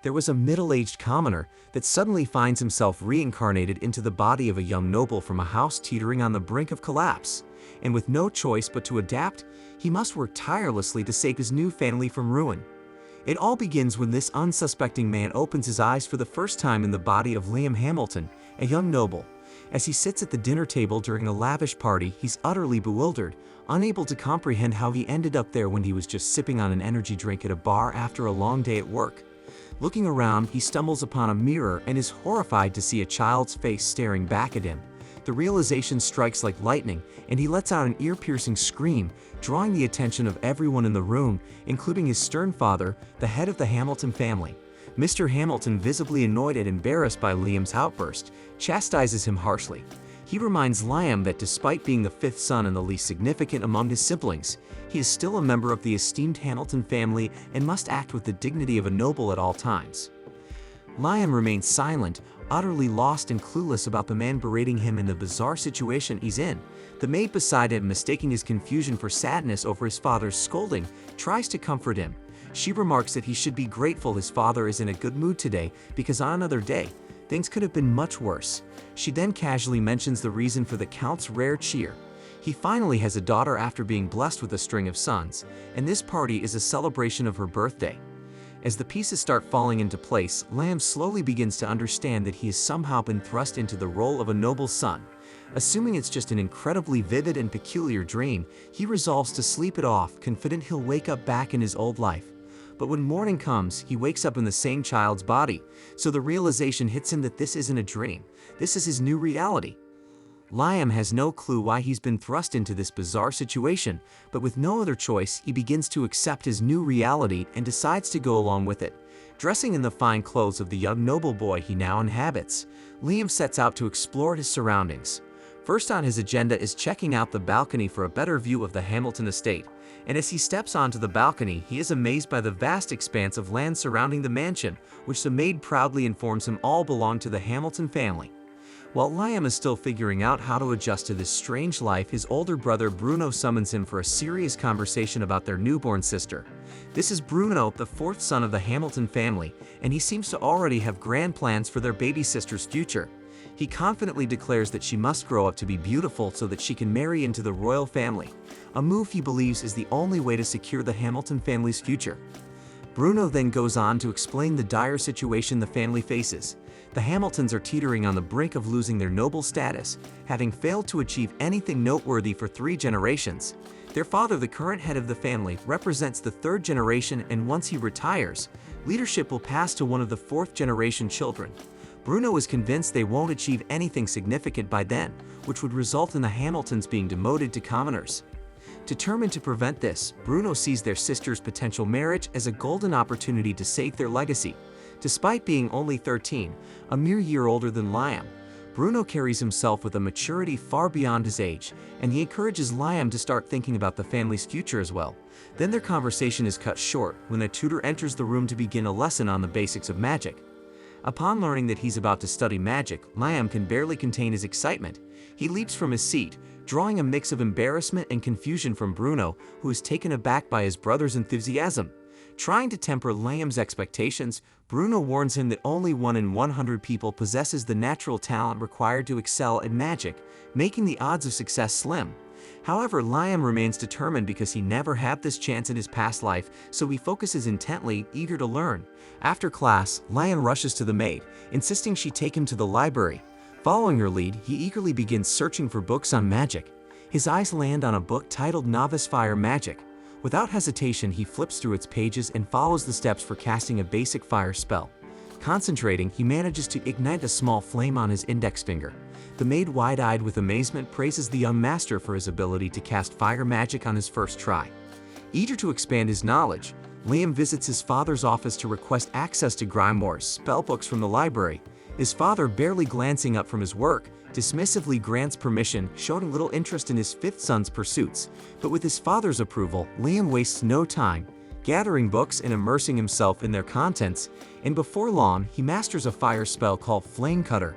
there was a middle-aged commoner that suddenly finds himself reincarnated into the body of a young noble from a house teetering on the brink of collapse. And with no choice but to adapt, he must work tirelessly to save his new family from ruin. It all begins when this unsuspecting man opens his eyes for the first time in the body of Liam Hamilton, a young noble. As he sits at the dinner table during a lavish party, he's utterly bewildered, unable to comprehend how he ended up there when he was just sipping on an energy drink at a bar after a long day at work. Looking around, he stumbles upon a mirror and is horrified to see a child's face staring back at him. The realization strikes like lightning, and he lets out an ear-piercing scream, drawing the attention of everyone in the room, including his stern father, the head of the Hamilton family. Mr. Hamilton, visibly annoyed and embarrassed by Liam's outburst, chastises him harshly. He reminds Liam that despite being the fifth son and the least significant among his siblings, he is still a member of the esteemed Hamilton family and must act with the dignity of a noble at all times. Liam remains silent, utterly lost and clueless about the man berating him and the bizarre situation he's in. The maid beside him, mistaking his confusion for sadness over his father's scolding, tries to comfort him. She remarks that he should be grateful his father is in a good mood today because on another day, things could have been much worse. She then casually mentions the reason for the Count's rare cheer. He finally has a daughter after being blessed with a string of sons, and this party is a celebration of her birthday. As the pieces start falling into place, Liam slowly begins to understand that he has somehow been thrust into the role of a noble son. Assuming it's just an incredibly vivid and peculiar dream, he resolves to sleep it off, confident he'll wake up back in his old life. But when morning comes, he wakes up in the same child's body, so the realization hits him that this isn't a dream. This is his new reality. Liam has no clue why he's been thrust into this bizarre situation, but with no other choice, he begins to accept his new reality and decides to go along with it. Dressing in the fine clothes of the young noble boy he now inhabits, Liam sets out to explore his surroundings. First on his agenda is checking out the balcony for a better view of the Hamilton estate, and as he steps onto the balcony, he is amazed by the vast expanse of land surrounding the mansion, which the maid proudly informs him all belong to the Hamilton family. While Liam is still figuring out how to adjust to this strange life, his older brother Bruno summons him for a serious conversation about their newborn sister. This is Bruno, the fourth son of the Hamilton family, and he seems to already have grand plans for their baby sister's future. He confidently declares that she must grow up to be beautiful so that she can marry into the royal family, a move he believes is the only way to secure the Hamilton family's future. Bruno then goes on to explain the dire situation the family faces. The Hamiltons are teetering on the brink of losing their noble status, having failed to achieve anything noteworthy for 3 generations. Their father, the current head of the family, represents the 3rd generation, and once he retires, leadership will pass to one of the 4th generation children. Bruno is convinced they won't achieve anything significant by then, which would result in the Hamiltons being demoted to commoners. Determined to prevent this, Bruno sees their sister's potential marriage as a golden opportunity to save their legacy. Despite being only 13, a mere year older than Liam, Bruno carries himself with a maturity far beyond his age, and he encourages Liam to start thinking about the family's future as well. Then their conversation is cut short when a tutor enters the room to begin a lesson on the basics of magic. Upon learning that he's about to study magic, Liam can barely contain his excitement. He leaps from his seat, drawing a mix of embarrassment and confusion from Bruno, who is taken aback by his brother's enthusiasm. Trying to temper Liam's expectations, Bruno warns him that only 1 in 100 people possesses the natural talent required to excel at magic, making the odds of success slim. However, Liam remains determined because he never had this chance in his past life, so he focuses intently, eager to learn. After class, Liam rushes to the maid, insisting she take him to the library. Following her lead, he eagerly begins searching for books on magic. His eyes land on a book titled Novice Fire Magic. Without hesitation, he flips through its pages and follows the steps for casting a basic fire spell. Concentrating, he manages to ignite a small flame on his index finger. The maid, wide-eyed with amazement, praises the young master for his ability to cast fire magic on his first try. Eager to expand his knowledge, Liam visits his father's office to request access to Grimoire's spellbooks from the library. His father, barely glancing up from his work, dismissively grants permission, showing little interest in his fifth son's pursuits. But with his father's approval, Liam wastes no time, gathering books and immersing himself in their contents, and before long, he masters a fire spell called Flame Cutter.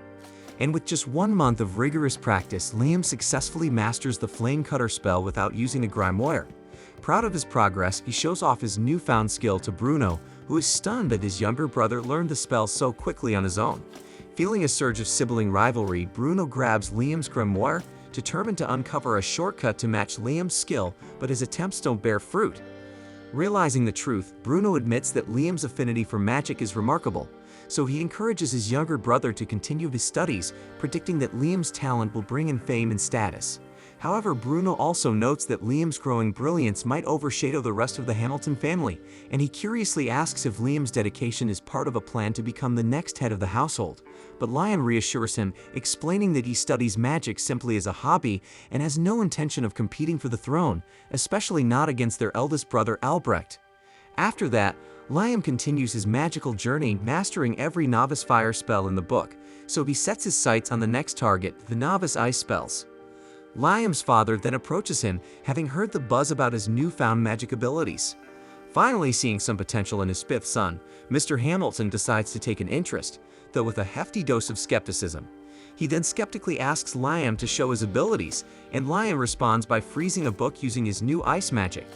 And with just 1 month of rigorous practice, Liam successfully masters the Flame Cutter spell without using a grimoire. Proud of his progress, he shows off his newfound skill to Bruno, who is stunned that his younger brother learned the spell so quickly on his own. Feeling a surge of sibling rivalry, Bruno grabs Liam's grimoire, determined to uncover a shortcut to match Liam's skill, but his attempts don't bear fruit. Realizing the truth, Bruno admits that Liam's affinity for magic is remarkable, so he encourages his younger brother to continue his studies, predicting that Liam's talent will bring in fame and status. However, Bruno also notes that Liam's growing brilliance might overshadow the rest of the Hamilton family, and he curiously asks if Liam's dedication is part of a plan to become the next head of the household. But Liam reassures him, explaining that he studies magic simply as a hobby and has no intention of competing for the throne, especially not against their eldest brother Albrecht. After that, Liam continues his magical journey, mastering every novice fire spell in the book, so he sets his sights on the next target, the novice ice spells. Liam's father then approaches him, having heard the buzz about his newfound magic abilities. Finally seeing some potential in his fifth son, Mr. Hamilton decides to take an interest, though with a hefty dose of skepticism. He then skeptically asks Liam to show his abilities, and Liam responds by freezing a book using his new ice magic.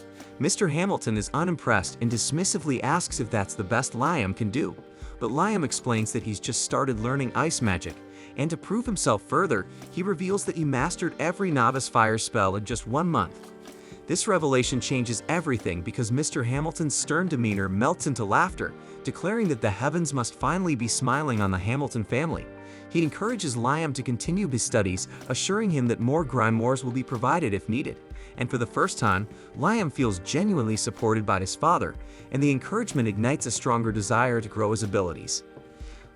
Mr. Hamilton is unimpressed and dismissively asks if that's the best Liam can do, but Liam explains that he's just started learning ice magic, and to prove himself further, he reveals that he mastered every novice fire spell in just 1 month. This revelation changes everything because Mr. Hamilton's stern demeanor melts into laughter, declaring that the heavens must finally be smiling on the Hamilton family. He encourages Liam to continue his studies, assuring him that more grimoires will be provided if needed. And for the first time, Liam feels genuinely supported by his father, and the encouragement ignites a stronger desire to grow his abilities.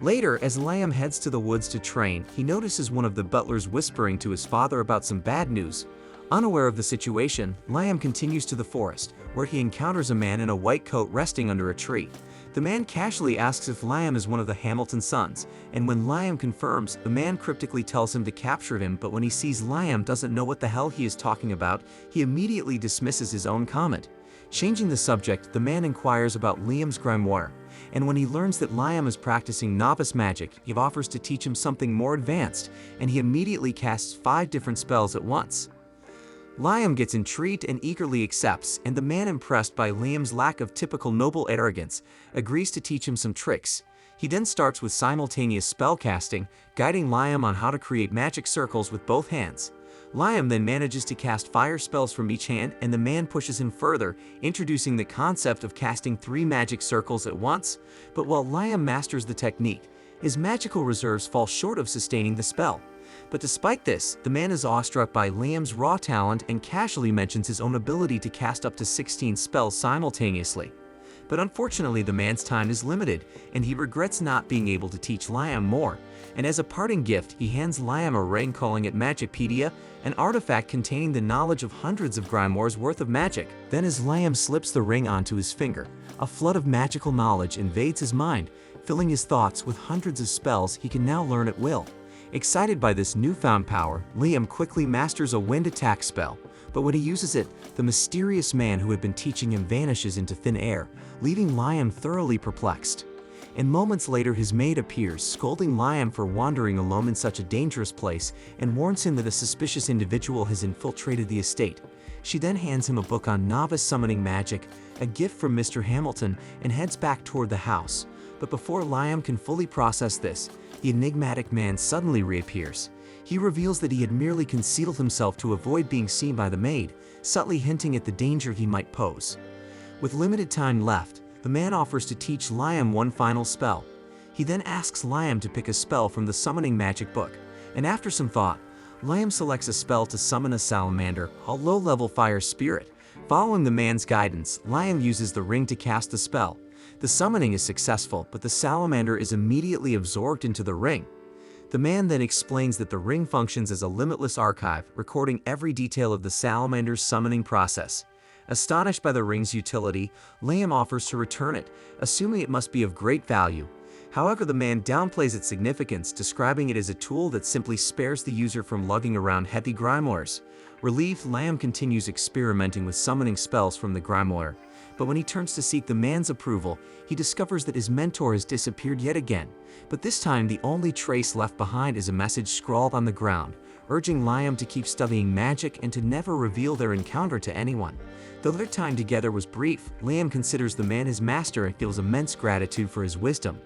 Later, as Liam heads to the woods to train, he notices one of the butlers whispering to his father about some bad news. Unaware of the situation, Liam continues to the forest, where he encounters a man in a white coat resting under a tree. The man casually asks if Liam is one of the Hamilton sons, and when Liam confirms, the man cryptically tells him to capture him, but when he sees Liam doesn't know what the hell he is talking about, he immediately dismisses his own comment. Changing the subject, the man inquires about Liam's grimoire, and when he learns that Liam is practicing novice magic, he offers to teach him something more advanced, and he immediately casts 5 different spells at once. Liam gets intrigued and eagerly accepts, and the man, impressed by Liam's lack of typical noble arrogance, agrees to teach him some tricks. He then starts with simultaneous spell casting, guiding Liam on how to create magic circles with both hands. Liam then manages to cast fire spells from each hand, and the man pushes him further, introducing the concept of casting 3 magic circles at once. But while Liam masters the technique, his magical reserves fall short of sustaining the spell. But despite this, the man is awestruck by Liam's raw talent and casually mentions his own ability to cast up to 16 spells simultaneously. But unfortunately, the man's time is limited, and he regrets not being able to teach Liam more. And as a parting gift, he hands Liam a ring, calling it Magicpedia, an artifact containing the knowledge of hundreds of grimoires worth of magic. Then as Liam slips the ring onto his finger, a flood of magical knowledge invades his mind, filling his thoughts with hundreds of spells he can now learn at will. Excited by this newfound power, Liam quickly masters a wind attack spell, but when he uses it, the mysterious man who had been teaching him vanishes into thin air, leaving Liam thoroughly perplexed. And moments later, his maid appears, scolding Liam for wandering alone in such a dangerous place, and warns him that a suspicious individual has infiltrated the estate. She then hands him a book on novice summoning magic, a gift from Mr. Hamilton, and heads back toward the house. But before Liam can fully process this, the enigmatic man suddenly reappears. He reveals that he had merely concealed himself to avoid being seen by the maid, subtly hinting at the danger he might pose. With limited time left, the man offers to teach Liam one final spell. He then asks Liam to pick a spell from the summoning magic book, and after some thought, Liam selects a spell to summon a salamander, a low-level fire spirit. Following the man's guidance, Liam uses the ring to cast the spell. The summoning is successful, but the salamander is immediately absorbed into the ring. The man then explains that the ring functions as a limitless archive, recording every detail of the salamander's summoning process. Astonished by the ring's utility, Liam offers to return it, assuming it must be of great value. However, the man downplays its significance, describing it as a tool that simply spares the user from lugging around heavy grimoires. Relieved, Liam continues experimenting with summoning spells from the grimoire. But when he turns to seek the man's approval, he discovers that his mentor has disappeared yet again. But this time, the only trace left behind is a message scrawled on the ground, urging Liam to keep studying magic and to never reveal their encounter to anyone. Though their time together was brief, Liam considers the man his master and feels immense gratitude for his wisdom.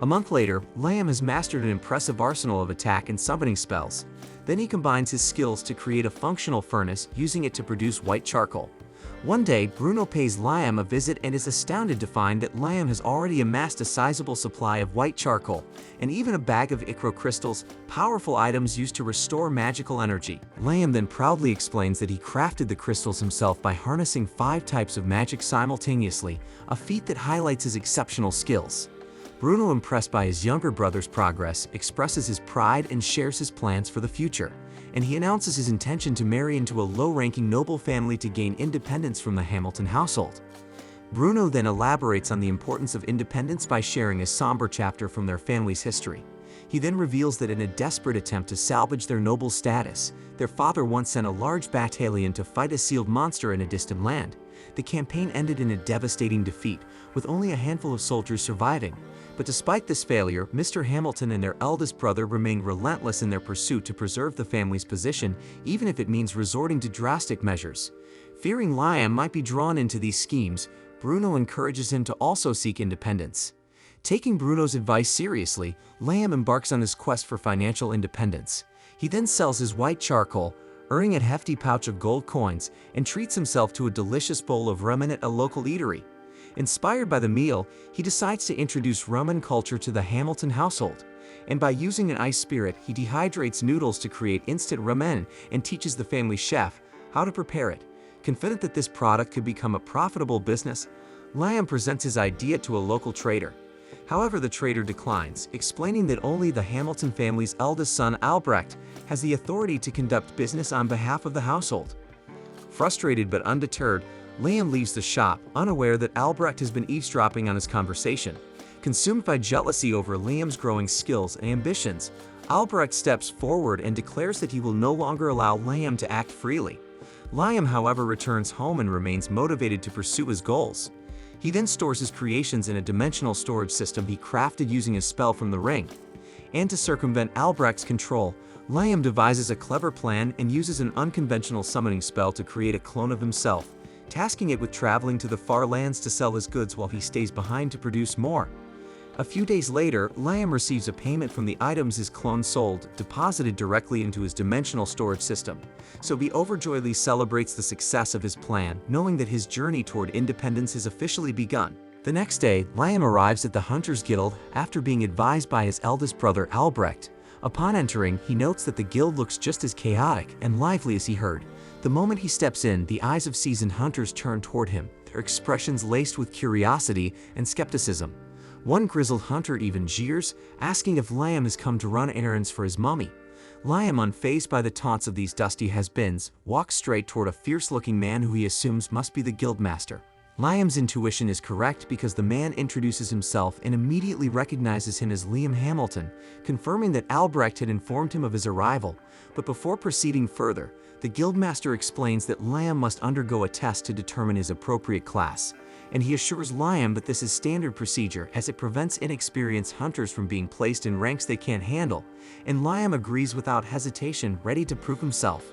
A month later, Liam has mastered an impressive arsenal of attack and summoning spells. Then he combines his skills to create a functional furnace, using it to produce white charcoal. One day, Bruno pays Liam a visit and is astounded to find that Liam has already amassed a sizable supply of white charcoal, and even a bag of ichro crystals, powerful items used to restore magical energy. Liam then proudly explains that he crafted the crystals himself by harnessing 5 types of magic simultaneously, a feat that highlights his exceptional skills. Bruno, impressed by his younger brother's progress, expresses his pride and shares his plans for the future, and he announces his intention to marry into a low-ranking noble family to gain independence from the Hamilton household. Bruno then elaborates on the importance of independence by sharing a somber chapter from their family's history. He then reveals that in a desperate attempt to salvage their noble status, their father once sent a large battalion to fight a sealed monster in a distant land. The campaign ended in a devastating defeat, with only a handful of soldiers surviving. But despite this failure, Mr. Hamilton and their eldest brother remain relentless in their pursuit to preserve the family's position, even if it means resorting to drastic measures. Fearing Liam might be drawn into these schemes, Bruno encourages him to also seek independence. Taking Bruno's advice seriously, Liam embarks on his quest for financial independence. He then sells his white charcoal, earning a hefty pouch of gold coins, and treats himself to a delicious bowl of ramen at a local eatery. Inspired by the meal, he decides to introduce ramen culture to the Hamilton household. And by using an ice spirit, he dehydrates noodles to create instant ramen and teaches the family chef how to prepare it. Confident that this product could become a profitable business, Liam presents his idea to a local trader. However, the trader declines, explaining that only the Hamilton family's eldest son, Albrecht, has the authority to conduct business on behalf of the household. Frustrated but undeterred, Liam leaves the shop, unaware that Albrecht has been eavesdropping on his conversation. Consumed by jealousy over Liam's growing skills and ambitions, Albrecht steps forward and declares that he will no longer allow Liam to act freely. Liam, however, returns home and remains motivated to pursue his goals. He then stores his creations in a dimensional storage system he crafted using a spell from the ring. And to circumvent Albrecht's control, Liam devises a clever plan and uses an unconventional summoning spell to create a clone of himself, tasking it with traveling to the far lands to sell his goods while he stays behind to produce more. A few days later, Liam receives a payment from the items his clone sold, deposited directly into his dimensional storage system. So he overjoyedly celebrates the success of his plan, knowing that his journey toward independence has officially begun. The next day, Liam arrives at the Hunters Guild after being advised by his eldest brother Albrecht. Upon entering, he notes that the guild looks just as chaotic and lively as he heard. The moment he steps in, the eyes of seasoned hunters turn toward him, their expressions laced with curiosity and skepticism. One grizzled hunter even jeers, asking if Liam has come to run errands for his mummy. Liam, unfazed by the taunts of these dusty has-beens, walks straight toward a fierce-looking man who he assumes must be the guildmaster. Liam's intuition is correct because the man introduces himself and immediately recognizes him as Liam Hamilton, confirming that Albrecht had informed him of his arrival. But before proceeding further, the guildmaster explains that Liam must undergo a test to determine his appropriate class, and he assures Liam that this is standard procedure as it prevents inexperienced hunters from being placed in ranks they can't handle, and Liam agrees without hesitation, ready to prove himself.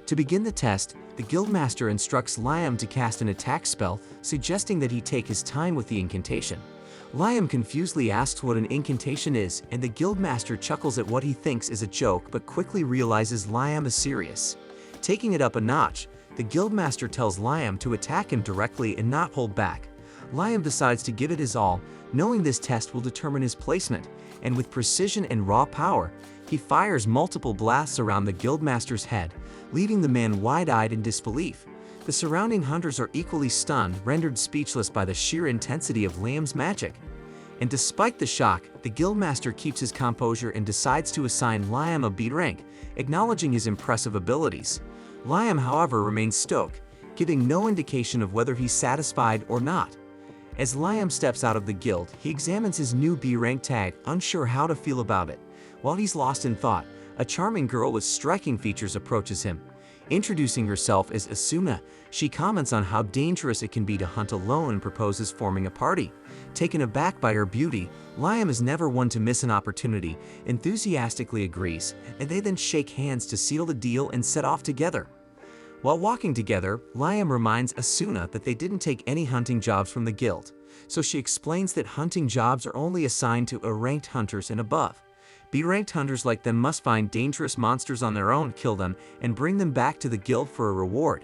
To begin the test, the guildmaster instructs Liam to cast an attack spell, suggesting that he take his time with the incantation. Liam confusedly asks what an incantation is, and the guildmaster chuckles at what he thinks is a joke but quickly realizes Liam is serious. Taking it up a notch, the guildmaster tells Liam to attack him directly and not hold back. Liam decides to give it his all, knowing this test will determine his placement, and with precision and raw power, he fires multiple blasts around the guildmaster's head, leaving the man wide-eyed in disbelief. The surrounding hunters are equally stunned, rendered speechless by the sheer intensity of Liam's magic. And despite the shock, the guildmaster keeps his composure and decides to assign Liam a B rank, acknowledging his impressive abilities. Liam, however, remains stoic, giving no indication of whether he's satisfied or not. As Liam steps out of the guild, he examines his new B rank tag, unsure how to feel about it. While he's lost in thought, a charming girl with striking features approaches him. Introducing herself as Asuna, she comments on how dangerous it can be to hunt alone and proposes forming a party. Taken aback by her beauty, Liam is never one to miss an opportunity, enthusiastically agrees, and they then shake hands to seal the deal and set off together. While walking together, Liam reminds Asuna that they didn't take any hunting jobs from the guild, so she explains that hunting jobs are only assigned to A-ranked hunters and above. B-ranked hunters like them must find dangerous monsters on their own, kill them, and bring them back to the guild for a reward.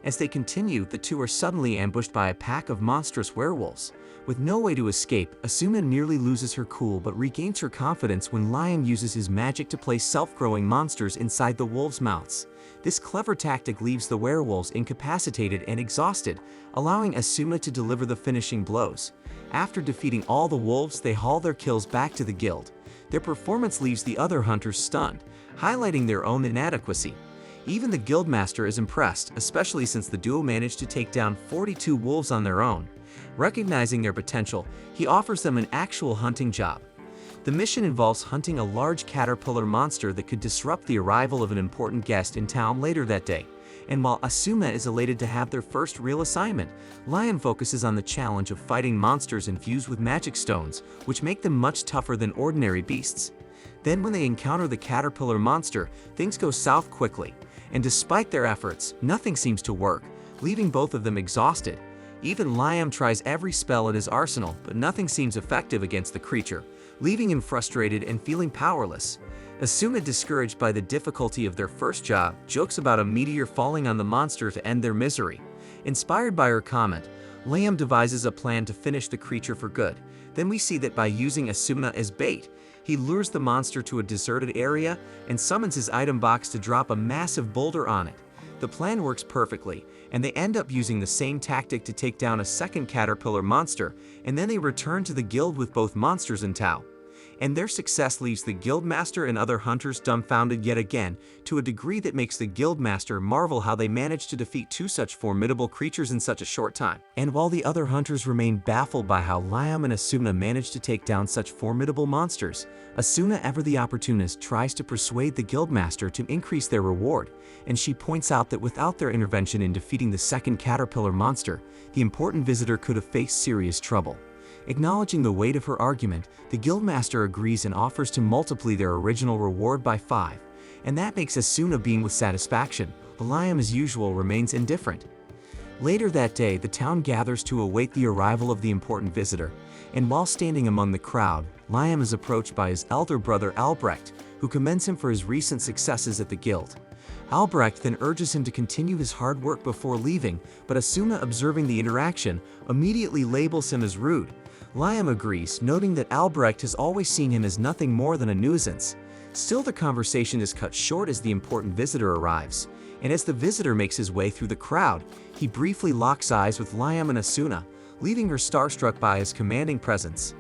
As they continue, the two are suddenly ambushed by a pack of monstrous werewolves. With no way to escape, Asuna nearly loses her cool but regains her confidence when Liam uses his magic to place self-growing monsters inside the wolves' mouths. This clever tactic leaves the werewolves incapacitated and exhausted, allowing Asuna to deliver the finishing blows. After defeating all the wolves, they haul their kills back to the guild. Their performance leaves the other hunters stunned, highlighting their own inadequacy. Even the guildmaster is impressed, especially since the duo managed to take down 42 wolves on their own. Recognizing their potential, he offers them an actual hunting job. The mission involves hunting a large caterpillar monster that could disrupt the arrival of an important guest in town later that day. And while Asuna is elated to have their first real assignment, Lion focuses on the challenge of fighting monsters infused with magic stones, which make them much tougher than ordinary beasts. Then when they encounter the caterpillar monster, things go south quickly, and despite their efforts, nothing seems to work, leaving both of them exhausted. Even Liam tries every spell in his arsenal, but nothing seems effective against the creature, leaving him frustrated and feeling powerless. Asuna, discouraged by the difficulty of their first job, jokes about a meteor falling on the monster to end their misery. Inspired by her comment, Liam devises a plan to finish the creature for good. Then we see that by using Asuna as bait, he lures the monster to a deserted area and summons his item box to drop a massive boulder on it. The plan works perfectly, and they end up using the same tactic to take down a second caterpillar monster, and then they return to the guild with both monsters in tow. And their success leaves the guildmaster and other hunters dumbfounded yet again, to a degree that makes the guildmaster marvel how they managed to defeat two such formidable creatures in such a short time. And while the other hunters remain baffled by how Liam and Asuna managed to take down such formidable monsters, Asuna, ever the opportunist, tries to persuade the guildmaster to increase their reward, and she points out that without their intervention in defeating the second caterpillar monster, the important visitor could have faced serious trouble. Acknowledging the weight of her argument, the guildmaster agrees and offers to multiply their original reward by 5, and that makes Asuna beam with satisfaction, but Liam as usual remains indifferent. Later that day, the town gathers to await the arrival of the important visitor, and while standing among the crowd, Liam is approached by his elder brother Albrecht, who commends him for his recent successes at the guild. Albrecht then urges him to continue his hard work before leaving, but Asuna, observing the interaction, immediately labels him as rude. Liam agrees, noting that Albrecht has always seen him as nothing more than a nuisance. Still, the conversation is cut short as the important visitor arrives, and as the visitor makes his way through the crowd, he briefly locks eyes with Liam and Asuna, leaving her starstruck by his commanding presence.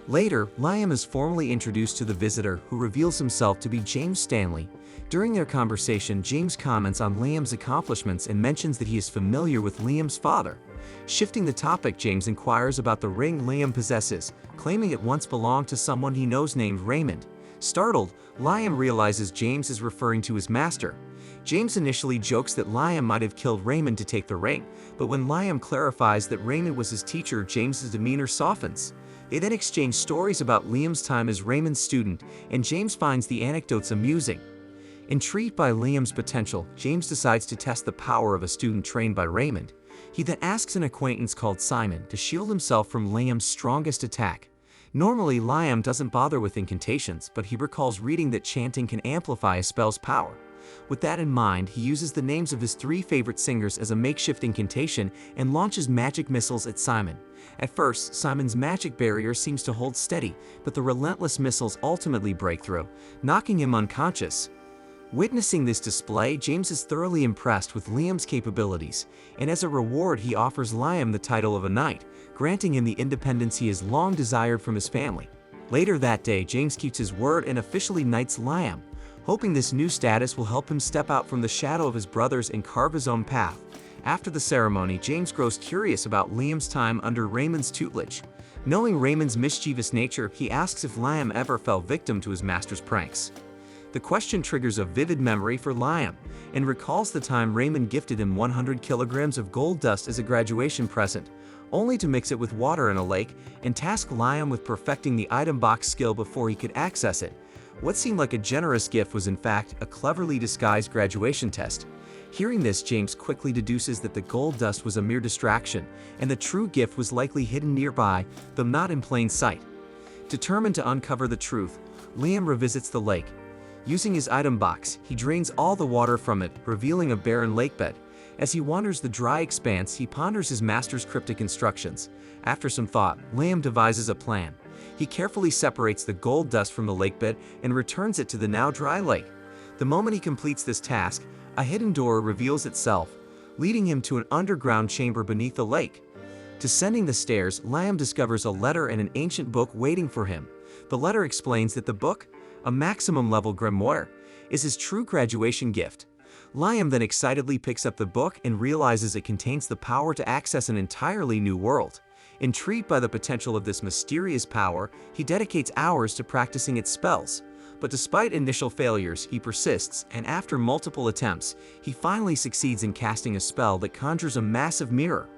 Later, Liam is formally introduced to the visitor, who reveals himself to be James Stanley. During their conversation, James comments on Liam's accomplishments and mentions that he is familiar with Liam's father. Shifting the topic, James inquires about the ring Liam possesses, claiming it once belonged to someone he knows named Raymond. Startled, Liam realizes James is referring to his master. James initially jokes that Liam might have killed Raymond to take the ring, but when Liam clarifies that Raymond was his teacher, James's demeanor softens. They then exchange stories about Liam's time as Raymond's student, and James finds the anecdotes amusing. Intrigued by Liam's potential, James decides to test the power of a student trained by Raymond. He then asks an acquaintance called Simon to shield himself from Liam's strongest attack. Normally, Liam doesn't bother with incantations, but he recalls reading that chanting can amplify a spell's power. With that in mind, he uses the names of his 3 favorite singers as a makeshift incantation and launches magic missiles at Simon. At first, Simon's magic barrier seems to hold steady, but the relentless missiles ultimately break through, knocking him unconscious. Witnessing this display, James is thoroughly impressed with Liam's capabilities, and as a reward he offers Liam the title of a knight, granting him the independence he has long desired from his family. Later that day, James keeps his word and officially knights Liam, hoping this new status will help him step out from the shadow of his brothers and carve his own path. After the ceremony, James grows curious about Liam's time under Raymond's tutelage. Knowing Raymond's mischievous nature, he asks if Liam ever fell victim to his master's pranks. The question triggers a vivid memory for Liam, and recalls the time Raymond gifted him 100 kilograms of gold dust as a graduation present, only to mix it with water in a lake and task Liam with perfecting the item box skill before he could access it. What seemed like a generous gift was in fact a cleverly disguised graduation test. Hearing this, James quickly deduces that the gold dust was a mere distraction, and the true gift was likely hidden nearby, though not in plain sight. Determined to uncover the truth, Liam revisits the lake. Using his item box, he drains all the water from it, revealing a barren lakebed. As he wanders the dry expanse, he ponders his master's cryptic instructions. After some thought, Liam devises a plan. He carefully separates the gold dust from the lakebed and returns it to the now dry lake. The moment he completes this task, a hidden door reveals itself, leading him to an underground chamber beneath the lake. Descending the stairs, Liam discovers a letter and an ancient book waiting for him. The letter explains that the book, a maximum-level grimoire, is his true graduation gift. Liam then excitedly picks up the book and realizes it contains the power to access an entirely new world. Intrigued by the potential of this mysterious power, he dedicates hours to practicing its spells. But despite initial failures, he persists, and after multiple attempts, he finally succeeds in casting a spell that conjures a massive mirror.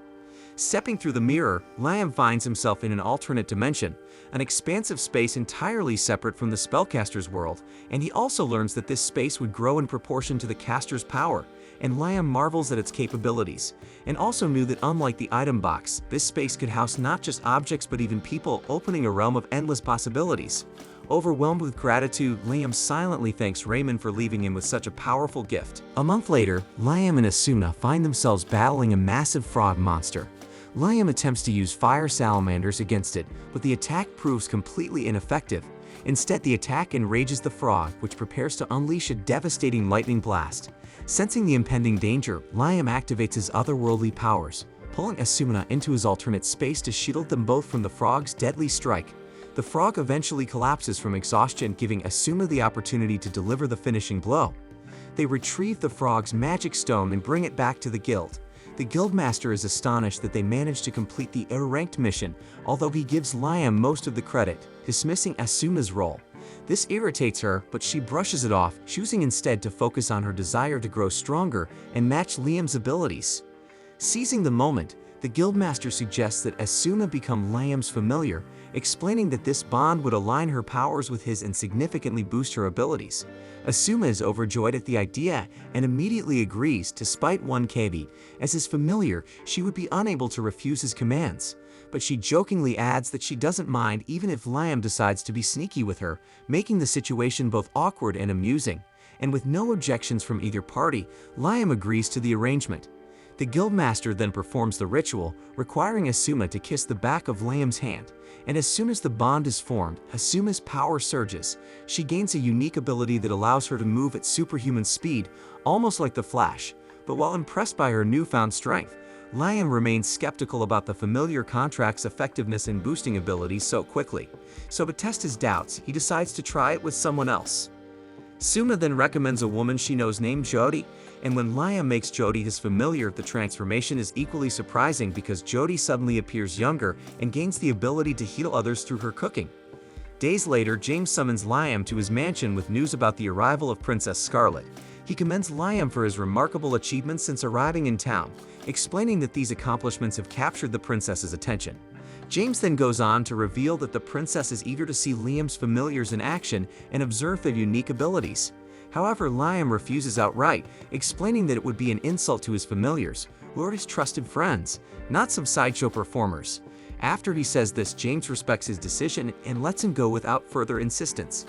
Stepping through the mirror, Liam finds himself in an alternate dimension, an expansive space entirely separate from the spellcaster's world, and he also learns that this space would grow in proportion to the caster's power, and Liam marvels at its capabilities, and also knew that unlike the item box, this space could house not just objects but even people, opening a realm of endless possibilities. Overwhelmed with gratitude, Liam silently thanks Raymond for leaving him with such a powerful gift. A month later, Liam and Asuna find themselves battling a massive frog monster. Liam attempts to use fire salamanders against it, but the attack proves completely ineffective. Instead, the attack enrages the frog, which prepares to unleash a devastating lightning blast. Sensing the impending danger, Liam activates his otherworldly powers, pulling Asuna into his alternate space to shield them both from the frog's deadly strike. The frog eventually collapses from exhaustion, giving Asuna the opportunity to deliver the finishing blow. They retrieve the frog's magic stone and bring it back to the guild. The guildmaster is astonished that they managed to complete the ranked mission, although he gives Liam most of the credit, dismissing Asuna's role. This irritates her, but she brushes it off, choosing instead to focus on her desire to grow stronger and match Liam's abilities. Seizing the moment, the guildmaster suggests that Asuna become Liam's familiar, explaining that this bond would align her powers with his and significantly boost her abilities. Asuna is overjoyed at the idea and immediately agrees, despite one caveat: as his familiar, she would be unable to refuse his commands. But she jokingly adds that she doesn't mind even if Liam decides to be sneaky with her, making the situation both awkward and amusing. And with no objections from either party, Liam agrees to the arrangement. The guildmaster then performs the ritual, requiring Asuna to kiss the back of Liam's hand, and as soon as the bond is formed, Asuna's power surges. She gains a unique ability that allows her to move at superhuman speed, almost like the Flash. But while impressed by her newfound strength, Liam remains skeptical about the familiar contract's effectiveness in boosting abilities so quickly. So to test his doubts, he decides to try it with someone else. Asuna then recommends a woman she knows named Jody, and when Liam makes Jody his familiar, the transformation is equally surprising because Jody suddenly appears younger and gains the ability to heal others through her cooking. Days later, James summons Liam to his mansion with news about the arrival of Princess Scarlet. He commends Liam for his remarkable achievements since arriving in town, explaining that these accomplishments have captured the princess's attention. James then goes on to reveal that the princess is eager to see Liam's familiars in action and observe their unique abilities. However, Liam refuses outright, explaining that it would be an insult to his familiars, who are his trusted friends, not some sideshow performers. After he says this, James respects his decision and lets him go without further insistence.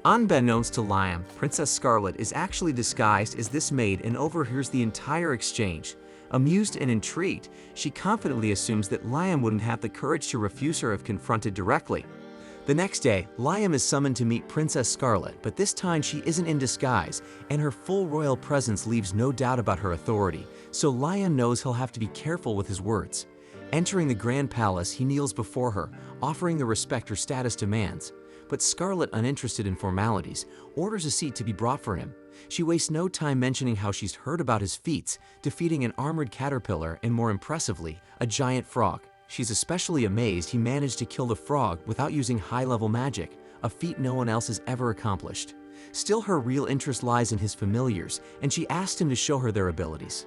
Unbeknownst to Liam, Princess Scarlet is actually disguised as this maid and overhears the entire exchange. Amused and intrigued, she confidently assumes that Liam wouldn't have the courage to refuse her if confronted directly. The next day, Liam is summoned to meet Princess Scarlet, but this time she isn't in disguise, and her full royal presence leaves no doubt about her authority, so Liam knows he'll have to be careful with his words. Entering the Grand Palace, he kneels before her, offering the respect her status demands. But Scarlet, uninterested in formalities, orders a seat to be brought for him. She wastes no time mentioning how she's heard about his feats, defeating an armored caterpillar and, more impressively, a giant frog. She's especially amazed he managed to kill the frog without using high-level magic, a feat no one else has ever accomplished. Still, her real interest lies in his familiars, and she asks him to show her their abilities.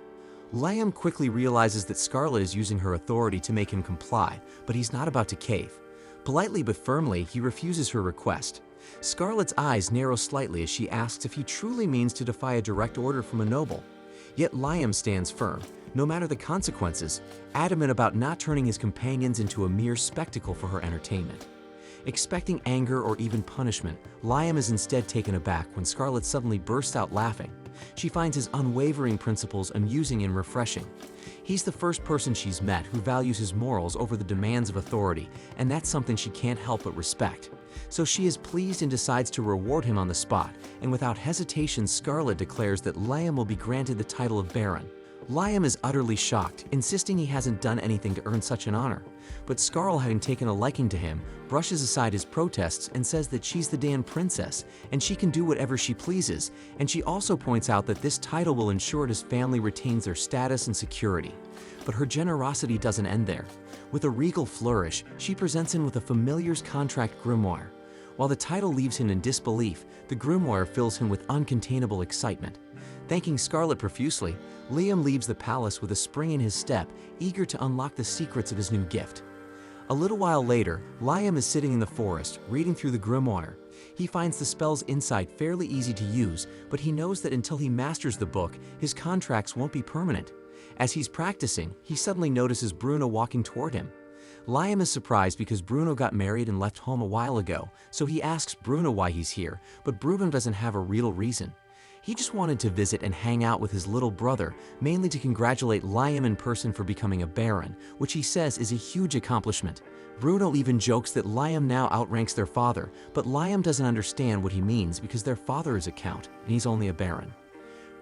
Liam quickly realizes that Scarlet is using her authority to make him comply, but he's not about to cave. Politely but firmly, he refuses her request. Scarlet's eyes narrow slightly as she asks if he truly means to defy a direct order from a noble. Yet Liam stands firm, no matter the consequences, adamant about not turning his companions into a mere spectacle for her entertainment. Expecting anger or even punishment, Liam is instead taken aback when Scarlet suddenly bursts out laughing. She finds his unwavering principles amusing and refreshing. He's the first person she's met who values his morals over the demands of authority, and that's something she can't help but respect. So she is pleased and decides to reward him on the spot, and without hesitation Scarlet declares that Liam will be granted the title of Baron. Liam is utterly shocked, insisting he hasn't done anything to earn such an honor. But Scarlet, having taken a liking to him, brushes aside his protests and says that she's the Dan Princess, and she can do whatever she pleases, and she also points out that this title will ensure his family retains their status and security. But her generosity doesn't end there. With a regal flourish, she presents him with a familiar's contract grimoire. While the title leaves him in disbelief, the grimoire fills him with uncontainable excitement. Thanking Scarlet profusely, Liam leaves the palace with a spring in his step, eager to unlock the secrets of his new gift. A little while later, Liam is sitting in the forest, reading through the grimoire. He finds the spell's insight fairly easy to use, but he knows that until he masters the book, his contracts won't be permanent. As he's practicing, he suddenly notices Bruno walking toward him. Liam is surprised because Bruno got married and left home a while ago, so he asks Bruno why he's here, but Bruno doesn't have a real reason. He just wanted to visit and hang out with his little brother, mainly to congratulate Liam in person for becoming a baron, which he says is a huge accomplishment. Bruno even jokes that Liam now outranks their father, but Liam doesn't understand what he means because their father is a count, and he's only a baron.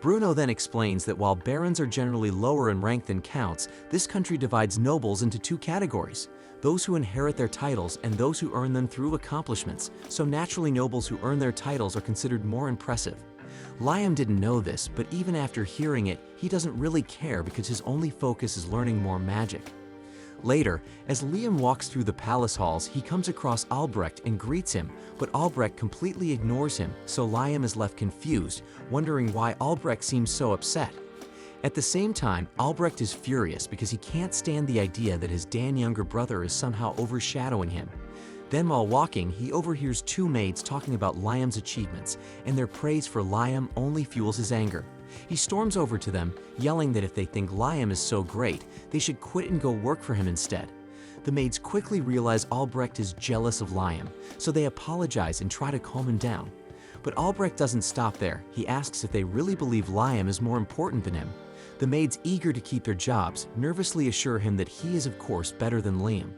Bruno then explains that while barons are generally lower in rank than counts, this country divides nobles into two categories: those who inherit their titles and those who earn them through accomplishments, so naturally nobles who earn their titles are considered more impressive. Liam didn't know this, but even after hearing it, he doesn't really care because his only focus is learning more magic. Later, as Liam walks through the palace halls, he comes across Albrecht and greets him, but Albrecht completely ignores him, so Liam is left confused, wondering why Albrecht seems so upset. At the same time, Albrecht is furious because he can't stand the idea that his Dan younger brother is somehow overshadowing him. Then while walking, he overhears two maids talking about Liam's achievements, and their praise for Liam only fuels his anger. He storms over to them, yelling that if they think Liam is so great, they should quit and go work for him instead. The maids quickly realize Albrecht is jealous of Liam, so they apologize and try to calm him down. But Albrecht doesn't stop there. He asks if they really believe Liam is more important than him. The maids, eager to keep their jobs, nervously assure him that he is of course better than Liam.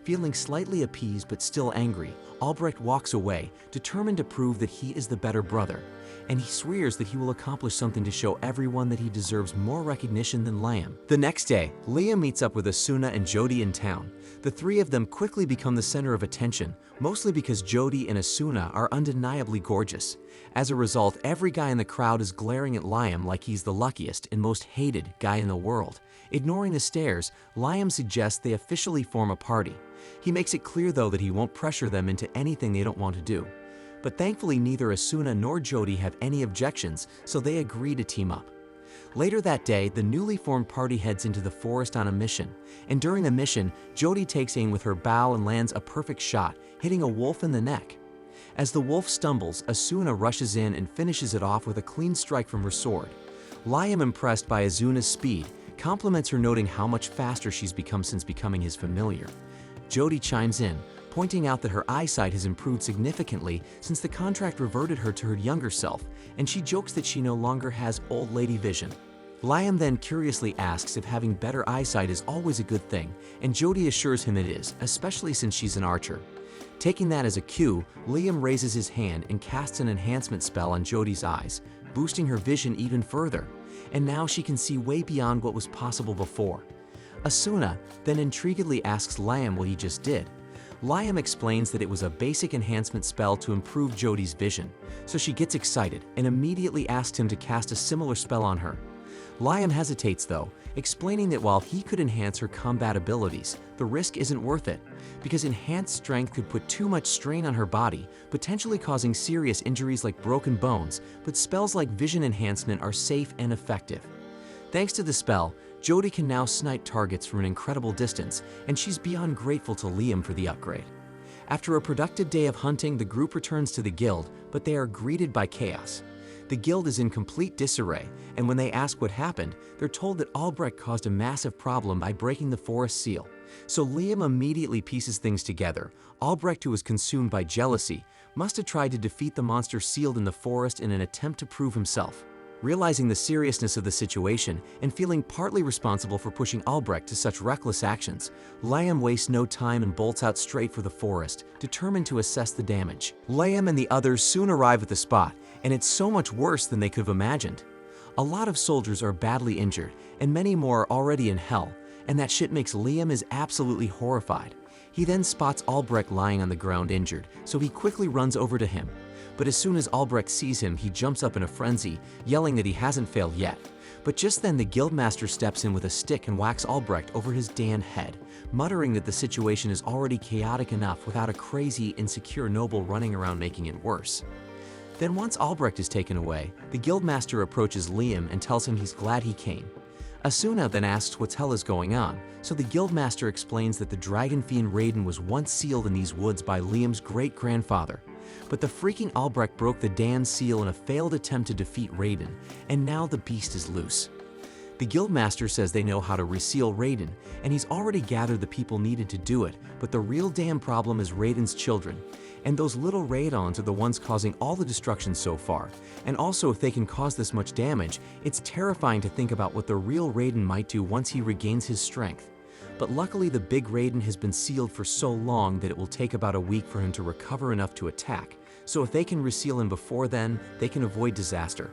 Feeling slightly appeased but still angry, Albrecht walks away, determined to prove that he is the better brother, and he swears that he will accomplish something to show everyone that he deserves more recognition than Liam. The next day, Liam meets up with Asuna and Jody in town. The three of them quickly become the center of attention, mostly because Jody and Asuna are undeniably gorgeous. As a result, every guy in the crowd is glaring at Liam like he's the luckiest and most hated guy in the world. Ignoring the stares, Liam suggests they officially form a party. He makes it clear though that he won't pressure them into anything they don't want to do. But thankfully neither Asuna nor Jody have any objections, so they agree to team up. Later that day, the newly formed party heads into the forest on a mission, and during the mission, Jody takes aim with her bow and lands a perfect shot, hitting a wolf in the neck. As the wolf stumbles, Asuna rushes in and finishes it off with a clean strike from her sword. Liam, impressed by Asuna's speed, compliments her, noting how much faster she's become since becoming his familiar. Jody chimes in, pointing out that her eyesight has improved significantly since the contract reverted her to her younger self, and she jokes that she no longer has old lady vision. Liam then curiously asks if having better eyesight is always a good thing, and Jody assures him it is, especially since she's an archer. Taking that as a cue, Liam raises his hand and casts an enhancement spell on Jody's eyes, boosting her vision even further, and now she can see way beyond what was possible before. Asuna then intriguedly asks Liam what he just did. Liam explains that it was a basic enhancement spell to improve Jody's vision, so she gets excited and immediately asks him to cast a similar spell on her. Liam hesitates though, explaining that while he could enhance her combat abilities, the risk isn't worth it, because enhanced strength could put too much strain on her body, potentially causing serious injuries like broken bones, but spells like vision enhancement are safe and effective. Thanks to the spell, Jodie can now snipe targets from an incredible distance, and she's beyond grateful to Liam for the upgrade. After a productive day of hunting, the group returns to the guild, but they are greeted by chaos. The guild is in complete disarray, and when they ask what happened, they're told that Albrecht caused a massive problem by breaking the forest seal. So Liam immediately pieces things together. Albrecht, who was consumed by jealousy, must have tried to defeat the monster sealed in the forest in an attempt to prove himself. Realizing the seriousness of the situation and feeling partly responsible for pushing Albrecht to such reckless actions, Liam wastes no time and bolts out straight for the forest, determined to assess the damage. Liam and the others soon arrive at the spot, and it's so much worse than they could have imagined. A lot of soldiers are badly injured, and many more are already in hell, and that shit makes Liam is absolutely horrified. He then spots Albrecht lying on the ground injured, so he quickly runs over to him. But as soon as Albrecht sees him, he jumps up in a frenzy, yelling that he hasn't failed yet. But just then the guildmaster steps in with a stick and whacks Albrecht over his damned head, muttering that the situation is already chaotic enough without a crazy, insecure noble running around making it worse. Then once Albrecht is taken away, the guildmaster approaches Liam and tells him he's glad he came. Asuna then asks what hell is going on, so the guildmaster explains that the dragon fiend Raiden was once sealed in these woods by Liam's great-grandfather. But the freaking Albrecht broke the damned seal in a failed attempt to defeat Raiden, and now the beast is loose. The guildmaster says they know how to reseal Raiden, and he's already gathered the people needed to do it, but the real damn problem is Raiden's children. And those little Raidons are the ones causing all the destruction so far. And also, if they can cause this much damage, it's terrifying to think about what the real Raiden might do once he regains his strength. But luckily the big Raiden has been sealed for so long that it will take about a week for him to recover enough to attack, so if they can reseal him before then, they can avoid disaster.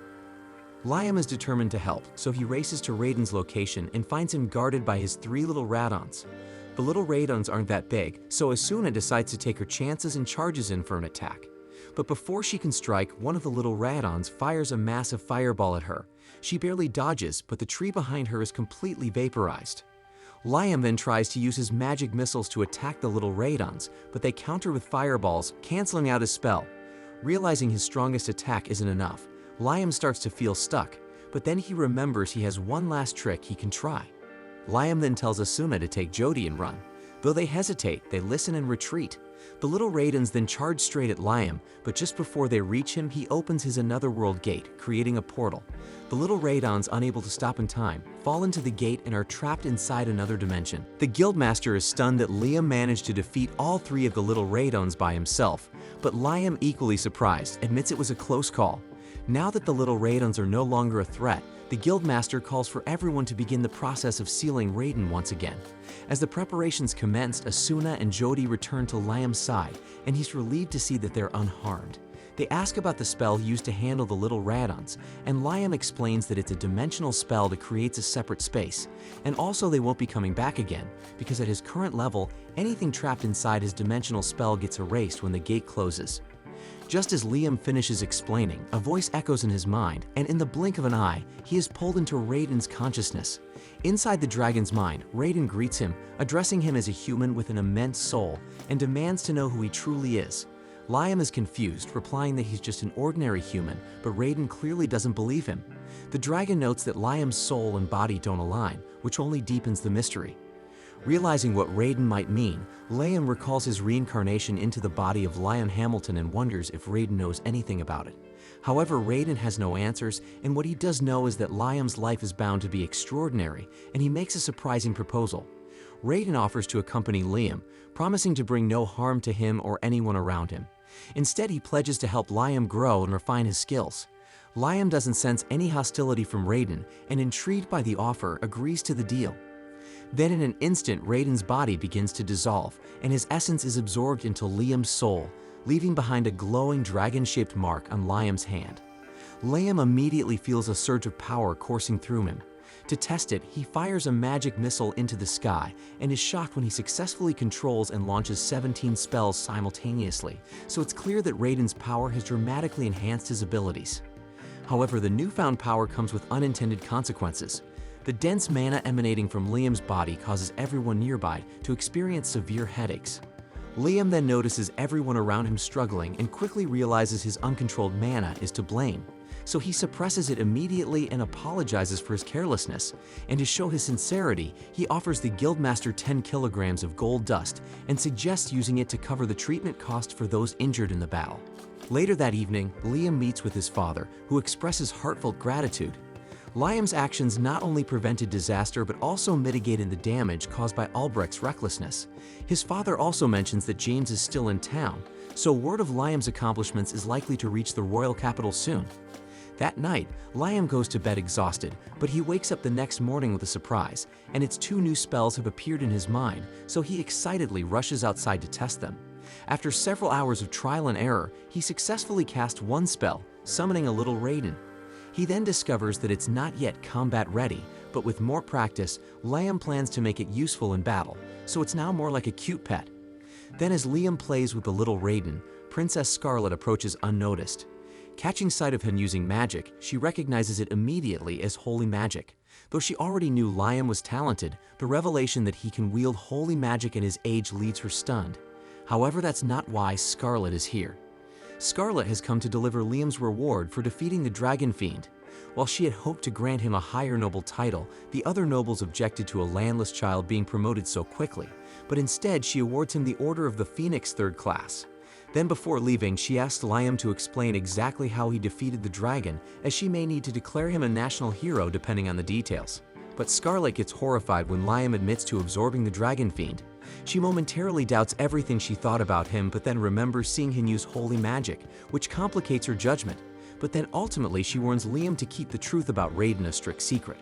Liam is determined to help, so he races to Raiden's location and finds him guarded by his 3 little Radons. The little Raidons aren't that big, so Asuna decides to take her chances and charges in for an attack. But before she can strike, one of the little Radons fires a massive fireball at her. She barely dodges, but the tree behind her is completely vaporized. Liam then tries to use his magic missiles to attack the little Raidons, but they counter with fireballs, canceling out his spell. Realizing his strongest attack isn't enough, Liam starts to feel stuck, but then he remembers he has one last trick he can try. Liam then tells Asuna to take Jodie and run. Though they hesitate, they listen and retreat. The little Raidens then charge straight at Liam, but just before they reach him, he opens his another world gate, creating a portal. The little Raidons, unable to stop in time, fall into the gate and are trapped inside another dimension. The guildmaster is stunned that Liam managed to defeat all 3 of the little Raidons by himself, but Liam, equally surprised, admits it was a close call. Now that the little Raidons are no longer a threat, the guildmaster calls for everyone to begin the process of sealing Raiden once again. As the preparations commenced, Asuna and Jodie return to Liam's side, and he's relieved to see that they're unharmed. They ask about the spell used to handle the little Radons, and Liam explains that it's a dimensional spell that creates a separate space, and also they won't be coming back again, because at his current level, anything trapped inside his dimensional spell gets erased when the gate closes. Just as Liam finishes explaining, a voice echoes in his mind, and in the blink of an eye, he is pulled into Raiden's consciousness. Inside the dragon's mind, Raiden greets him, addressing him as a human with an immense soul, and demands to know who he truly is. Liam is confused, replying that he's just an ordinary human, but Raiden clearly doesn't believe him. The dragon notes that Liam's soul and body don't align, which only deepens the mystery. Realizing what Raiden might mean, Liam recalls his reincarnation into the body of Lion Hamilton and wonders if Raiden knows anything about it. However, Raiden has no answers, and what he does know is that Liam's life is bound to be extraordinary, and he makes a surprising proposal. Raiden offers to accompany Liam, promising to bring no harm to him or anyone around him. Instead, he pledges to help Liam grow and refine his skills. Liam doesn't sense any hostility from Raiden, and intrigued by the offer, agrees to the deal. Then in an instant, Raiden's body begins to dissolve, and his essence is absorbed into Liam's soul, leaving behind a glowing dragon-shaped mark on Liam's hand. Liam immediately feels a surge of power coursing through him. To test it, he fires a magic missile into the sky, and is shocked when he successfully controls and launches 17 spells simultaneously, so it's clear that Raiden's power has dramatically enhanced his abilities. However, the newfound power comes with unintended consequences. The dense mana emanating from Liam's body causes everyone nearby to experience severe headaches. Liam then notices everyone around him struggling and quickly realizes his uncontrolled mana is to blame. So he suppresses it immediately and apologizes for his carelessness. And to show his sincerity, he offers the guildmaster 10 kilograms of gold dust and suggests using it to cover the treatment cost for those injured in the battle. Later that evening, Liam meets with his father, who expresses heartfelt gratitude. Liam's actions not only prevented disaster but also mitigated the damage caused by Albrecht's recklessness. His father also mentions that James is still in town, so word of Liam's accomplishments is likely to reach the royal capital soon. That night, Liam goes to bed exhausted, but he wakes up the next morning with a surprise, and its 2 new spells have appeared in his mind, so he excitedly rushes outside to test them. After several hours of trial and error, he successfully cast 1 spell, summoning a little Raiden. He then discovers that it's not yet combat ready, but with more practice, Liam plans to make it useful in battle, so it's now more like a cute pet. Then as Liam plays with the little Raiden, Princess Scarlet approaches unnoticed. Catching sight of him using magic, she recognizes it immediately as holy magic. Though she already knew Liam was talented, the revelation that he can wield holy magic at his age leaves her stunned. However, that's not why Scarlet is here. Scarlet has come to deliver Liam's reward for defeating the Dragon Fiend. While she had hoped to grant him a higher noble title, the other nobles objected to a landless child being promoted so quickly, but instead she awards him the Order of the Phoenix 3rd class. Then before leaving, she asked Liam to explain exactly how he defeated the dragon, as she may need to declare him a national hero depending on the details. But Scarlet gets horrified when Liam admits to absorbing the Dragon Fiend. She momentarily doubts everything she thought about him, but then remembers seeing him use holy magic, which complicates her judgment. But then ultimately she warns Liam to keep the truth about Raiden a strict secret.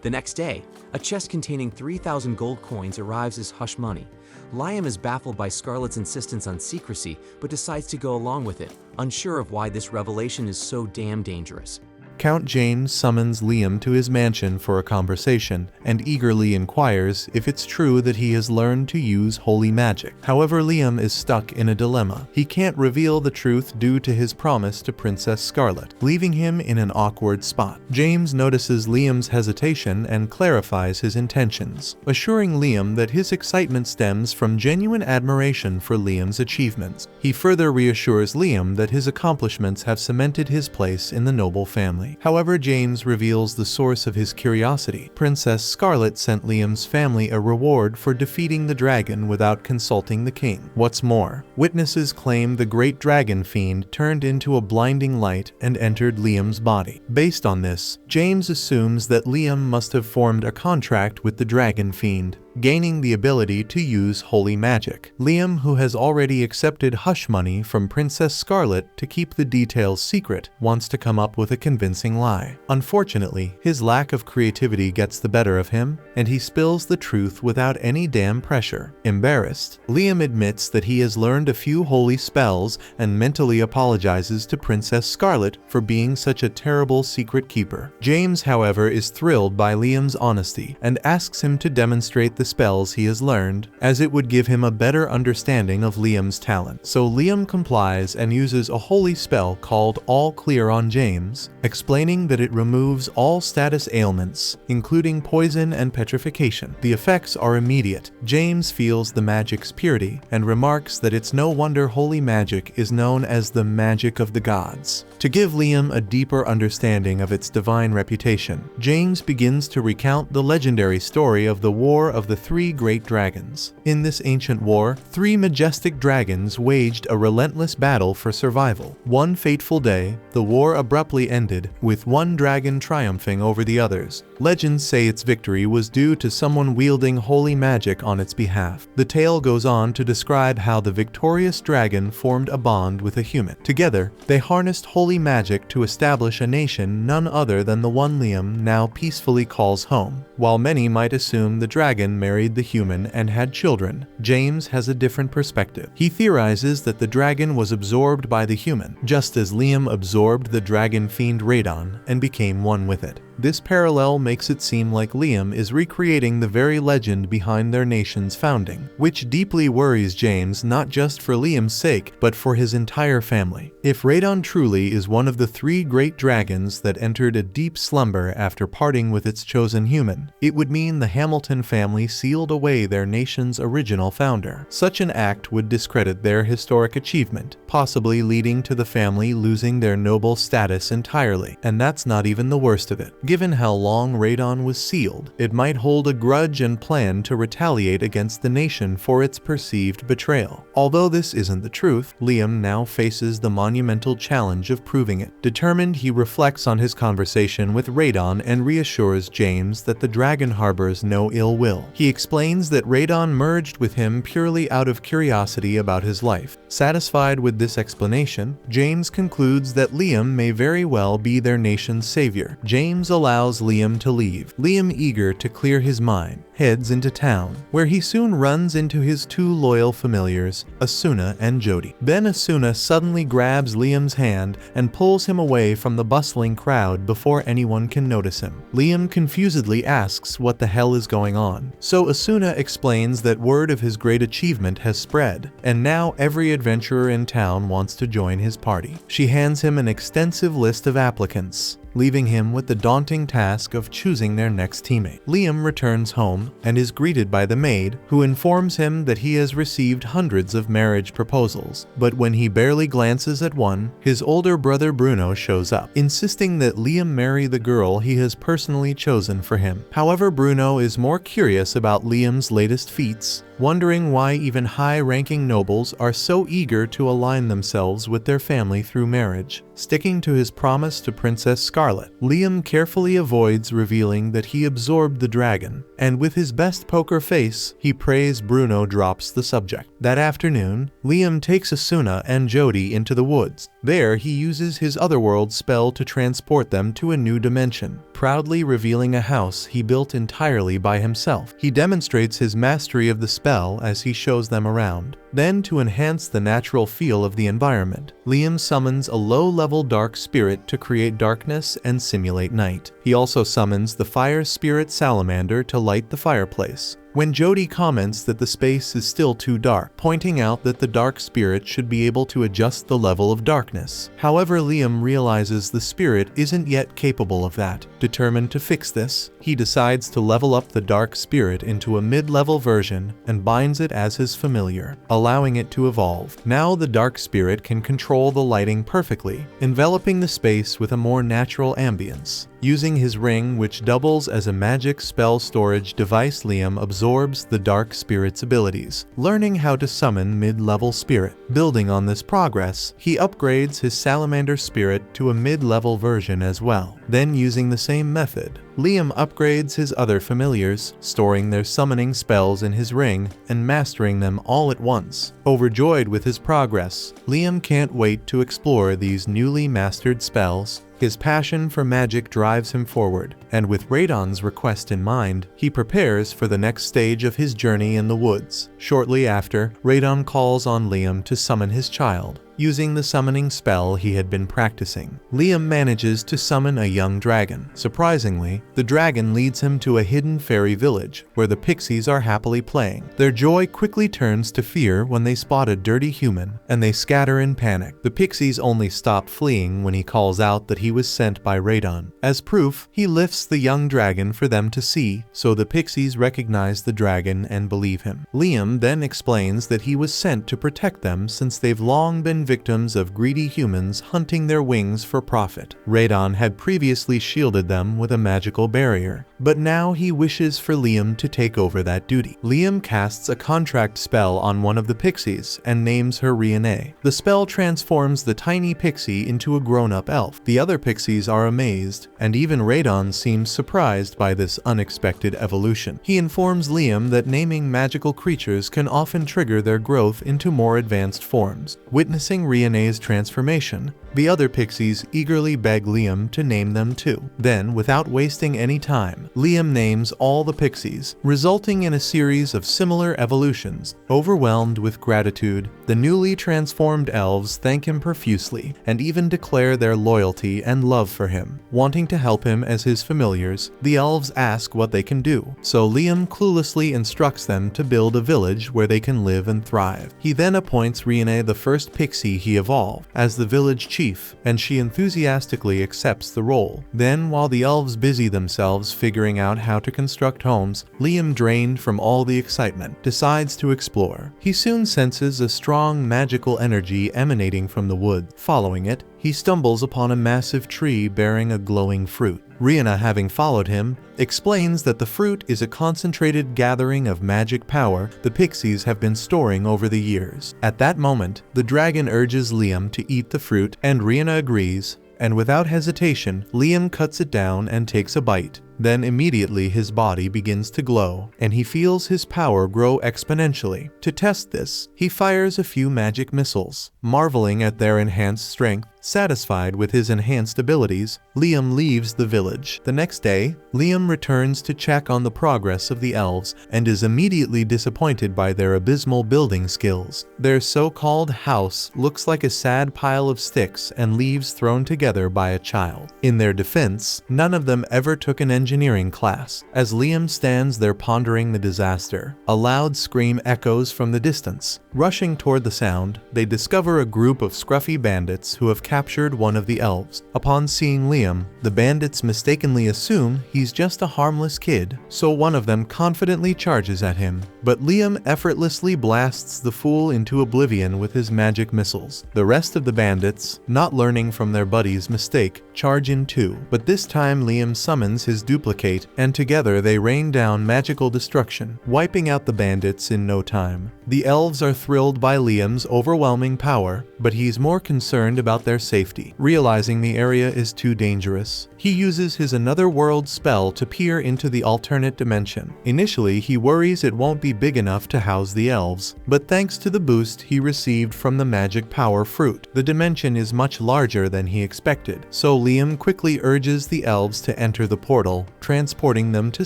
The next day, a chest containing 3,000 gold coins arrives as hush money. Liam is baffled by Scarlet's insistence on secrecy, but decides to go along with it, unsure of why this revelation is so damn dangerous. Count James summons Liam to his mansion for a conversation and eagerly inquires if it's true that he has learned to use holy magic. However, Liam is stuck in a dilemma. He can't reveal the truth due to his promise to Princess Scarlet, leaving him in an awkward spot. James notices Liam's hesitation and clarifies his intentions, assuring Liam that his excitement stems from genuine admiration for Liam's achievements. He further reassures Liam that his accomplishments have cemented his place in the noble family. However, James reveals the source of his curiosity. Princess Scarlet sent Liam's family a reward for defeating the dragon without consulting the king. What's more, witnesses claim the great dragon fiend turned into a blinding light and entered Liam's body. Based on this, James assumes that Liam must have formed a contract with the dragon fiend, gaining the ability to use holy magic. Liam, who has already accepted hush money from Princess Scarlet to keep the details secret, wants to come up with a convincing lie. Unfortunately, his lack of creativity gets the better of him, and he spills the truth without any damn pressure. Embarrassed, Liam admits that he has learned a few holy spells and mentally apologizes to Princess Scarlet for being such a terrible secret keeper. James, however, is thrilled by Liam's honesty and asks him to demonstrate the spells he has learned, as it would give him a better understanding of Liam's talent. So Liam complies and uses a holy spell called All Clear on James, explaining that it removes all status ailments, including poison and petrification. The effects are immediate. James feels the magic's purity and remarks that it's no wonder holy magic is known as the magic of the gods. To give Liam a deeper understanding of its divine reputation, James begins to recount the legendary story of the War of the Three Great Dragons. In this ancient war, 3 majestic dragons waged a relentless battle for survival. One fateful day, the war abruptly ended, with one dragon triumphing over the others. Legends say its victory was due to someone wielding holy magic on its behalf. The tale goes on to describe how the victorious dragon formed a bond with a human. Together, they harnessed holy magic to establish a nation none other than the one Liam now peacefully calls home. While many might assume the dragon married the human and had children, James has a different perspective. He theorizes that the dragon was absorbed by the human, just as Liam absorbed the dragon fiend Raiden and became one with it. This parallel makes it seem like Liam is recreating the very legend behind their nation's founding, which deeply worries James not just for Liam's sake, but for his entire family. If Radon truly is one of the 3 great dragons that entered a deep slumber after parting with its chosen human, it would mean the Hamilton family sealed away their nation's original founder. Such an act would discredit their historic achievement, possibly leading to the family losing their noble status entirely. And that's not even the worst of it. Given how long Radon was sealed, it might hold a grudge and plan to retaliate against the nation for its perceived betrayal. Although this isn't the truth, Liam now faces the monumental challenge of proving it. Determined, he reflects on his conversation with Radon and reassures James that the dragon harbors no ill will. He explains that Radon merged with him purely out of curiosity about his life. Satisfied with this explanation, James concludes that Liam may very well be their nation's savior. James allows Liam to leave. Liam, eager to clear his mind, heads into town, where he soon runs into his 2 loyal familiars, Asuna and Jody. Then Asuna suddenly grabs Liam's hand and pulls him away from the bustling crowd before anyone can notice him. Liam confusedly asks what the hell is going on. So Asuna explains that word of his great achievement has spread, and now every adventurer in town wants to join his party. She hands him an extensive list of applicants, leaving him with the daunting task of choosing their next teammate. Liam returns home and is greeted by the maid, who informs him that he has received hundreds of marriage proposals. But when he barely glances at one, his older brother Bruno shows up, insisting that Liam marry the girl he has personally chosen for him. However, Bruno is more curious about Liam's latest feats, wondering why even high-ranking nobles are so eager to align themselves with their family through marriage. Sticking to his promise to Princess Scarlet, Liam carefully avoids revealing that he absorbed the dragon, and with his best poker face, he prays Bruno drops the subject. That afternoon, Liam takes Asuna and Jody into the woods. There, he uses his otherworld spell to transport them to a new dimension, proudly revealing a house he built entirely by himself. He demonstrates his mastery of the spell as he shows them around. Then, to enhance the natural feel of the environment, Liam summons a low-level dark spirit to create darkness and simulate night. He also summons the fire spirit salamander to light the fireplace. When Jody comments that the space is still too dark, pointing out that the dark spirit should be able to adjust the level of darkness. However, Liam realizes the spirit isn't yet capable of that. Determined to fix this, he decides to level up the dark spirit into a mid-level version and binds it as his familiar, allowing it to evolve. Now the dark spirit can control the lighting perfectly, enveloping the space with a more natural ambience. Using his ring, which doubles as a magic spell storage device, Liam absorbs the dark spirit's abilities, learning how to summon mid-level spirit. Building on this progress, he upgrades his salamander spirit to a mid-level version as well. Then, using the same method, Liam upgrades his other familiars, storing their summoning spells in his ring and mastering them all at once. Overjoyed with his progress, Liam can't wait to explore these newly mastered spells. His passion for magic drives him forward, and with Radon's request in mind, he prepares for the next stage of his journey in the woods. Shortly after, Radon calls on Liam to summon his child. Using the summoning spell he had been practicing, Liam manages to summon a young dragon. Surprisingly, the dragon leads him to a hidden fairy village, where the pixies are happily playing. Their joy quickly turns to fear when they spot a dirty human, and they scatter in panic. The pixies only stop fleeing when he calls out that he was sent by Radon. As proof, he lifts the young dragon for them to see, so the pixies recognize the dragon and believe him. Liam then explains that he was sent to protect them since they've long been victims of greedy humans hunting their wings for profit. Radon had previously shielded them with a magical barrier, but now he wishes for Liam to take over that duty. Liam casts a contract spell on one of the pixies and names her Riene. The spell transforms the tiny pixie into a grown-up elf. The other pixies are amazed, and even Radon seems surprised by this unexpected evolution. He informs Liam that naming magical creatures can often trigger their growth into more advanced forms. Witnessing Riene's transformation, the other pixies eagerly beg Liam to name them too. Then, without wasting any time, Liam names all the pixies, resulting in a series of similar evolutions. Overwhelmed with gratitude, the newly transformed elves thank him profusely and even declare their loyalty and love for him. Wanting to help him as his familiars, the elves ask what they can do, so Liam cluelessly instructs them to build a village where they can live and thrive. He then appoints Riene, the first pixie he evolved, as the village chief, and she enthusiastically accepts the role. Then, while the elves busy themselves figuring out how to construct homes, Liam, drained from all the excitement, decides to explore. He soon senses a strong magical energy emanating from the wood. Following it, he stumbles upon a massive tree bearing a glowing fruit. Rihanna, having followed him, explains that the fruit is a concentrated gathering of magic power the pixies have been storing over the years. At that moment, the dragon urges Liam to eat the fruit, and Rihanna agrees, and without hesitation, Liam cuts it down and takes a bite. Then immediately his body begins to glow, and he feels his power grow exponentially. To test this, he fires a few magic missiles. Marveling at their enhanced strength, satisfied with his enhanced abilities, Liam leaves the village. The next day, Liam returns to check on the progress of the elves and is immediately disappointed by their abysmal building skills. Their so-called house looks like a sad pile of sticks and leaves thrown together by a child. In their defense, none of them ever took an engineering class. As Liam stands there pondering the disaster, a loud scream echoes from the distance. Rushing toward the sound, they discover a group of scruffy bandits who have captured one of the elves. Upon seeing Liam, the bandits mistakenly assume he's just a harmless kid, so one of them confidently charges at him. But Liam effortlessly blasts the fool into oblivion with his magic missiles. The rest of the bandits, not learning from their buddy's mistake, charge in too. But this time Liam summons his duplicate, and together they rain down magical destruction, wiping out the bandits in no time. The elves are thrilled by Liam's overwhelming power, but he's more concerned about their safety. Realizing the area is too dangerous, he uses his Another World spell to peer into the alternate dimension. Initially, he worries it won't be big enough to house the elves, but thanks to the boost he received from the magic power fruit, the dimension is much larger than he expected. So Liam quickly urges the elves to enter the portal, transporting them to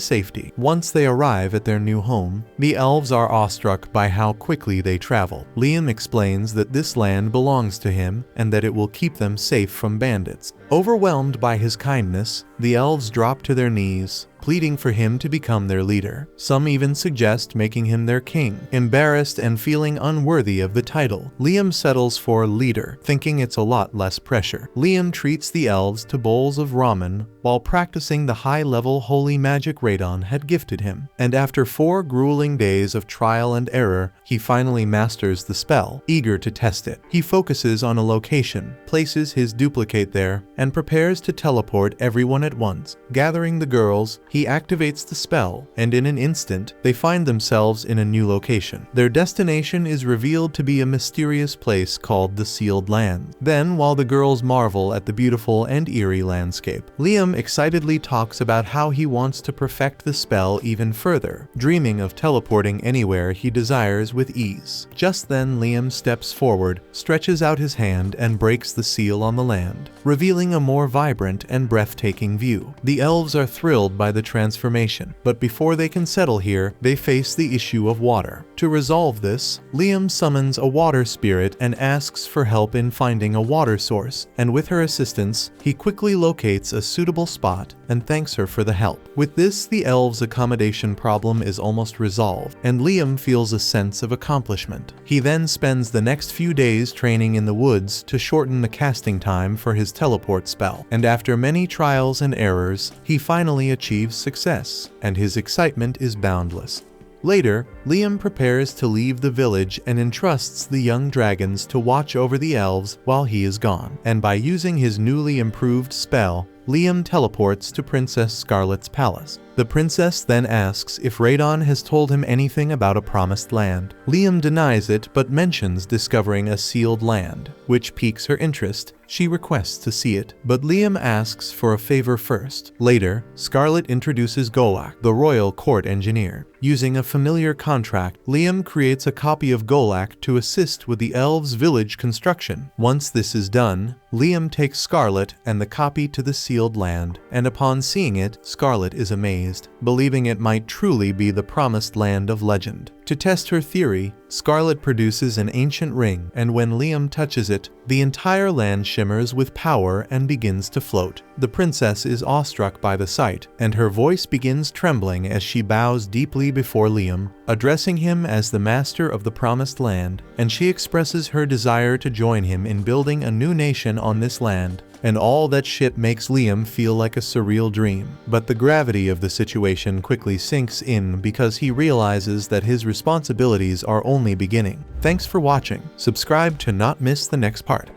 safety. Once they arrive at their new home, the elves are awestruck by how quickly they travel. Liam explains that this land belongs to him and that it will keep them safe from bandits. Overwhelmed by his kindness, the elves drop to their knees, pleading for him to become their leader. Some even suggest making him their king. Embarrassed and feeling unworthy of the title, Liam settles for leader, thinking it's a lot less pressure. Liam treats the elves to bowls of ramen while practicing the high-level holy magic Radon had gifted him. And after 4 grueling days of trial and error, he finally masters the spell. Eager to test it, he focuses on a location, places his duplicate there, and prepares to teleport everyone at once. Gathering the girls, he activates the spell, and in an instant, they find themselves in a new location. Their destination is revealed to be a mysterious place called the Sealed Land. Then, while the girls marvel at the beautiful and eerie landscape, Liam excitedly talks about how he wants to perfect the spell even further, dreaming of teleporting anywhere he desires with ease. Just then, Liam steps forward, stretches out his hand, and breaks the seal on the land, revealing a more vibrant and breathtaking view. The elves are thrilled by the transformation, but before they can settle here, they face the issue of water. To resolve this, Liam summons a water spirit and asks for help in finding a water source, and with her assistance, he quickly locates a suitable spot and thanks her for the help. With this, the elves' accommodation problem is almost resolved, and Liam feels a sense of accomplishment. He then spends the next few days training in the woods to shorten the casting time for his teleport spell, and after many trials and errors, he finally achieves success, and his excitement is boundless. Later, Liam prepares to leave the village and entrusts the young dragons to watch over the elves while he is gone, and by using his newly improved spell, Liam teleports to Princess Scarlet's palace. The princess then asks if Radon has told him anything about a promised land. Liam denies it but mentions discovering a sealed land, which piques her interest, She requests to see it, but Liam asks for a favor first. Later, Scarlet introduces Golak, the royal court engineer. Using a familiar contract, Liam creates a copy of Golak to assist with the elves' village construction. Once this is done, Liam takes Scarlet and the copy to the sealed land, and upon seeing it, Scarlet is amazed, believing it might truly be the promised land of legend. To test her theory, Scarlet produces an ancient ring, and when Liam touches it, the entire land shimmers with power and begins to float. The princess is awestruck by the sight, and her voice begins trembling as she bows deeply before Liam, addressing him as the master of the promised land, and she expresses her desire to join him in building a new nation on this land. And all that shit makes Liam feel like a surreal dream. But the gravity of the situation quickly sinks in because he realizes that his responsibilities are only beginning. Thanks for watching. Subscribe to not miss the next part.